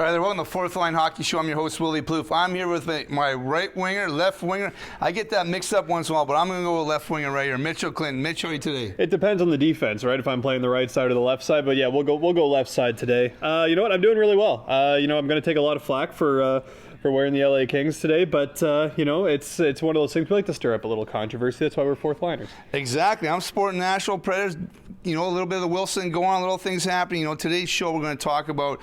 All right, welcome to Fourth Line Hockey Show. I'm your host, Willie Plouffe. I'm here with my right winger, left winger. I get that mixed up once in a while, but I'm going to go with left winger right here. Mitchell Clinton. Mitch, how are you today? It depends on the defense, right? If I'm playing the right side or the left side, but yeah, we'll go left side today. You know what? I'm doing really well. I'm going to take a lot of flack for wearing the LA Kings today, but it's one of those things we like to stir up a little controversy. That's why we're fourth liners. Exactly. I'm sporting Nashville Predators. A little bit of the Wilson going on, little things happening. Today's show we're going to talk about.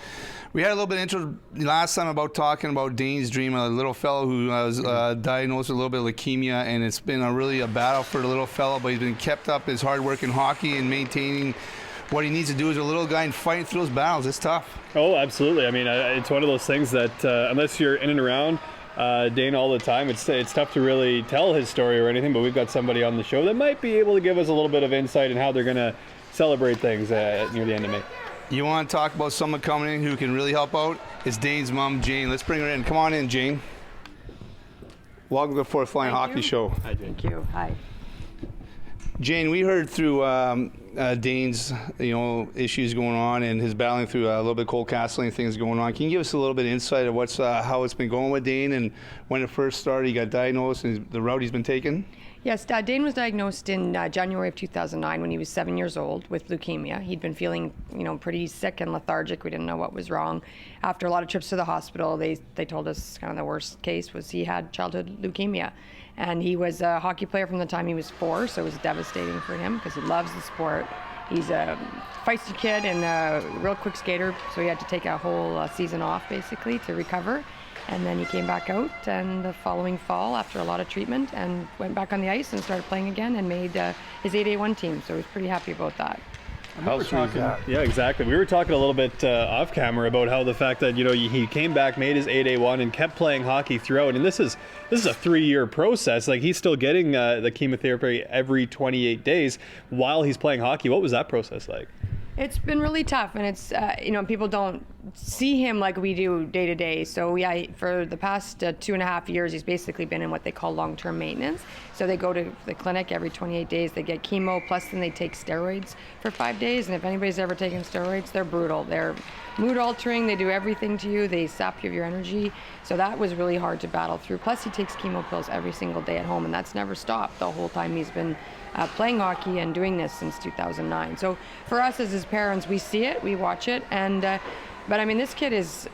We had a little bit of intro last time about talking about Dane's dream, a little fellow who was diagnosed with a little bit of leukemia, and it's been really a battle for the little fellow, but he's been kept up his hard work in hockey and maintaining what he needs to do as a little guy and fighting through those battles. It's tough. Oh, absolutely. I mean, it's one of those things that unless you're in and around Dane all the time, it's tough to really tell his story or anything, but we've got somebody on the show that might be able to give us a little bit of insight in how they're going to celebrate things near the end of May. You want to talk about someone coming in who can really help out? It's Dane's mom, Jane. Let's bring her in. Come on in, Jane. Welcome to the Fourth Line Hockey Show. Hi, Jane. Thank you. Hi. Jane, we heard through Dane's issues going on and his battling through a little bit of cold castling things going on. Can you give us a little bit of insight of what's how it's been going with Dane and when it first started, he got diagnosed and the route he's been taking? Yes, Dane was diagnosed in January of 2009 when he was 7 years old with leukemia. He'd been feeling, pretty sick and lethargic. We didn't know what was wrong. After a lot of trips to the hospital, they told us kind of the worst case was he had childhood leukemia. And he was a hockey player from the time he was 4, so it was devastating for him because he loves the sport. He's a feisty kid and a real quick skater, so he had to take a whole season off basically to recover. And then he came back out and the following fall after a lot of treatment and went back on the ice and started playing again and made his 8A1 team, so he was pretty happy about that. Yeah, exactly. We were talking a little bit off camera about how the fact that he came back, made his 8A1, and kept playing hockey throughout. And this is a 3-year process. Like, he's still getting the chemotherapy every 28 days while he's playing hockey. What was that process like? It's been really tough, and it's people don't see him like we do day to day. So yeah, for the past 2.5 years, he's basically been in what they call long-term maintenance. So they go to the clinic every 28 days. They get chemo, plus then they take steroids for 5 days. And if anybody's ever taken steroids, they're brutal. They're mood altering. They do everything to you. They sap you of your energy. So that was really hard to battle through. Plus he takes chemo pills every single day at home, and that's never stopped the whole time he's been playing hockey and doing this since 2009. So for us as his parents, we see it, we watch it, and but I mean, this kid is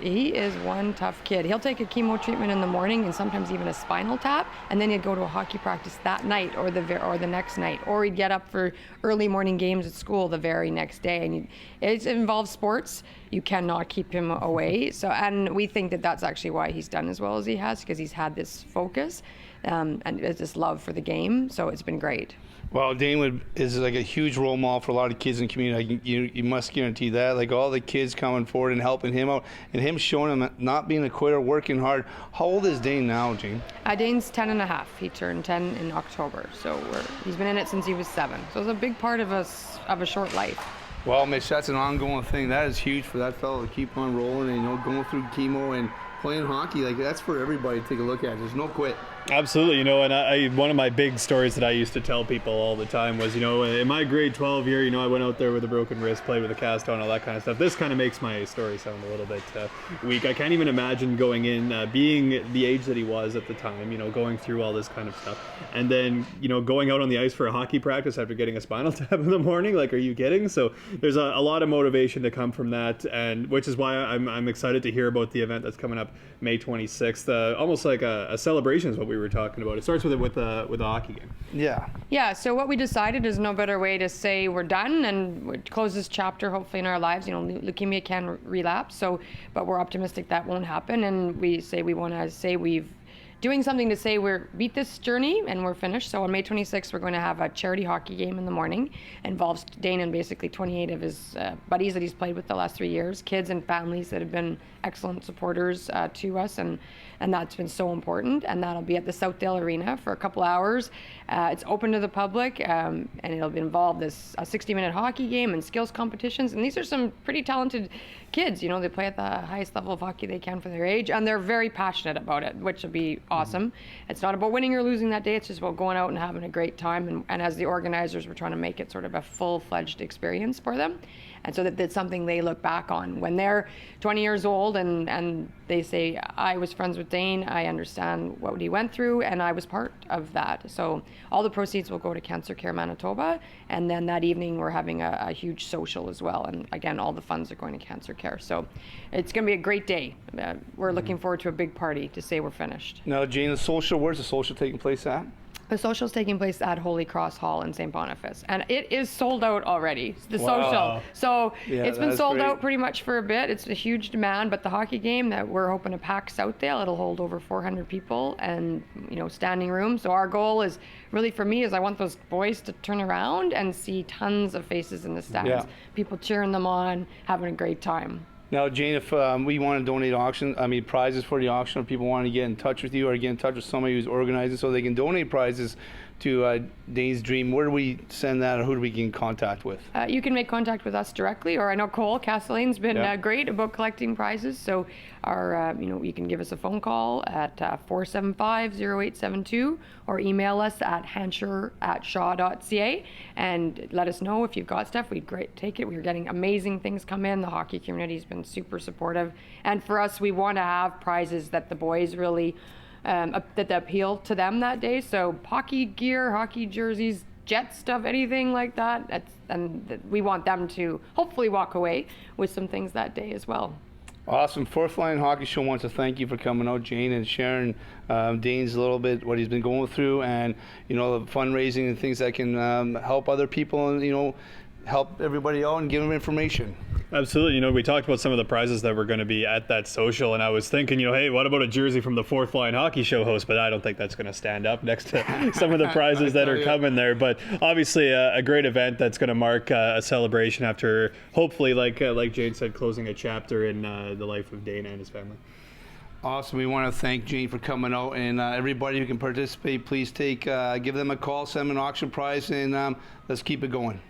one tough kid. He'll take a chemo treatment in the morning and sometimes even a spinal tap, and then he'd go to a hockey practice that night or the next night, or he'd get up for early morning games at school the very next day. And it involves sports. You cannot keep him away. So, and we think that that's actually why he's done as well as he has, because he's had this focus and this love for the game. So it's been great. Well, Dane is like a huge role model for a lot of kids in the community. You must guarantee that. Like all the kids coming forward and helping him out, and him showing him not being a quitter, working hard. How old is Dane now, Jane? Dane's 10 and a half. He turned 10 in October. So he's been in it since he was 7. So it's a big part of a short life. Well, Mitch, that's an ongoing thing. That is huge for that fellow to keep on rolling and going through chemo and playing hockey. Like, that's for everybody to take a look at. There's no quit. Absolutely, and one of my big stories that I used to tell people all the time was, in my grade 12 year, I went out there with a broken wrist, played with a cast on, all that kind of stuff. This kind of makes my story sound a little bit weak. I can't even imagine going in, being the age that he was at the time, going through all this kind of stuff. And then, going out on the ice for a hockey practice after getting a spinal tap in the morning, like, are you kidding? So there's a lot of motivation to come from that, and which is why I'm excited to hear about the event that's coming up May 26th. Almost like a celebration is what we were talking about. It starts with a hockey game. Yeah, so what we decided is no better way to say we're done and close this chapter hopefully in our lives. Leukemia can relapse, but we're optimistic that won't happen, and we want to say we've doing something to say we're beat this journey and we're finished. So on May 26th, we're going to have a charity hockey game in the morning. It involves Dane and basically 28 of his buddies that he's played with the last 3 years, kids and families that have been excellent supporters to us, and that's been so important. And that'll be at the Southdale Arena for a couple hours. It's open to the public, and it'll involve a 60-minute hockey game and skills competitions. And these are some pretty talented kids. They play at the highest level of hockey they can for their age, and they're very passionate about it, which will be awesome. It's not about winning or losing that day. It's just about going out and having a great time. And as the organizers, we're trying to make it sort of a full-fledged experience for them. And so that's something they look back on when they're 20 years old and they say, I was friends with Dane, I understand what he went through, and I was part of that. So all the proceeds will go to Cancer Care Manitoba, and then that evening we're having a huge social as well. And again, all the funds are going to Cancer Care. So it's going to be a great day. We're looking forward to a big party to say we're finished. Now, Jane, the social, where's the social taking place at? The social is taking place at Holy Cross Hall in St. Boniface, and it is sold out already. The Wow. social, so Yeah, it's been that's sold great. out pretty much for a bit. It's a huge demand, but the hockey game that we're hoping to pack Southdale, it'll hold over 400 people, and standing room. So our goal is really, for me, is I want those boys to turn around and see tons of faces in the stands, Yeah. people cheering them on, having a great time. Now, Jane, if we want to donate prizes for the auction, or people want to get in touch with you or get in touch with somebody who's organizing so they can donate prizes to Dane's Dream, where do we send that, or who do we get in contact with? You can make contact with us directly, or I know Cole Castellane's been Yeah. great about collecting prizes. So our, you can give us a phone call at 475-0872, or email us at hansher@shaw.ca and let us know if you've got stuff. We'd great take it. We're getting amazing things come in. The hockey community's been super supportive, and for us, we want to have prizes that the boys really that appeal to them that day. So hockey gear, hockey jerseys, jet stuff, anything like that. We want them to hopefully walk away with some things that day as well. Awesome. Fourth Line Hockey Show wants to thank you for coming out, Jane, and sharing Dane's a little bit what he's been going through, and the fundraising and things that can help other people, and help everybody out and give them information. Absolutely. We talked about some of the prizes that were going to be at that social, and I was thinking, hey, what about a jersey from the Fourth Line Hockey Show host? But I don't think that's going to stand up next to some of the prizes that are coming there. But obviously, a great event that's going to mark a celebration after, hopefully, like Jane said, closing a chapter in the life of Dane and his family. Awesome. We want to thank Jane for coming out, and everybody who can participate, please give them a call, send them an auction prize, and let's keep it going.